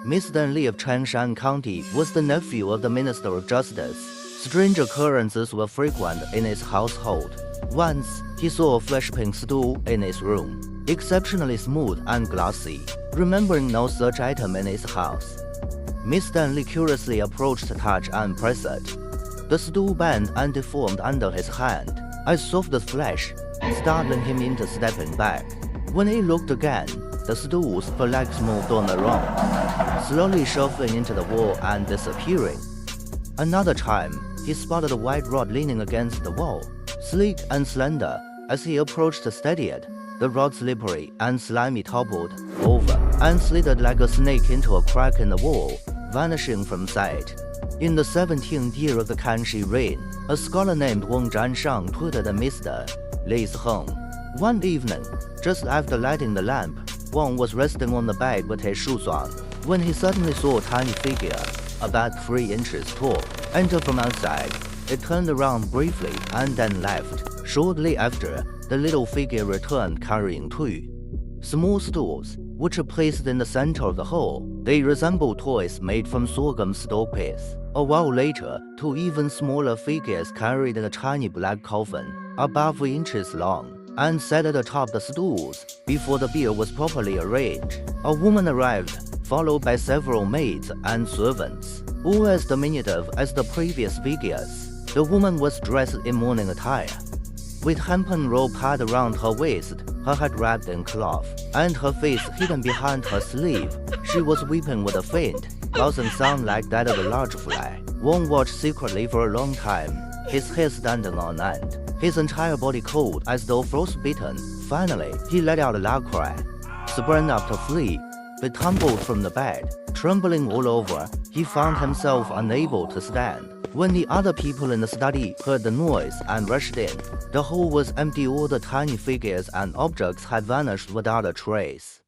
Mr. Li of Changshan County was the nephew of the Minister of Justice. Strange occurrences were frequent in his household. Once, he saw a flesh-pink stool in his room, exceptionally smooth and glossy. Remembering no such item in his house, Mr. Li curiously approached to touch and press it. The stool bent and deformed under his hand. I soft the flesh, startling him into stepping back. When he looked again, the stool's legs moved on their own, slowly shuffling into the wall and disappearing. Another time, he spotted a white rod leaning against the wall, sleek and slender. As he approached to steady it, the rod slippery and slimy toppled over and slithered like a snake into a crack in the wall, vanishing from sight. In the 17th year of the Kanshi reign, a scholar named Wang Zhanshang tweeted at Mr. Li's home. One evening, just after lighting the lamp, Wang was resting on the bed with his shoes on, when he suddenly saw a tiny figure, about 3 inches tall, enter from outside. It turned around briefly and then left. Shortly after, the little figure returned carrying 2 small stools, which are placed in the center of the hall. They resemble toys made from sorghum stalks. A while later, 2 even smaller figures carried a tiny black coffin, about 3 inches long, and sat at the top of the stools. Before the bier was properly arranged, a woman arrived, followed by several maids and servants, all as diminutive as the previous figures. The woman was dressed in mourning attire, with hempen rope tied around her waist, her head wrapped in cloth, and her face hidden behind her sleeve. She was weeping with a faint, causing sound like that of a large fly. Wang watched secretly for a long time, his hair standing on end, his entire body cold as though frostbitten. Finally, he let out a loud cry, sprang up to flee, but tumbled from the bed. Trembling all over, he found himself unable to stand. When the other people in the study heard the noise and rushed in, the hall was empty. All the tiny figures and objects had vanished without a trace.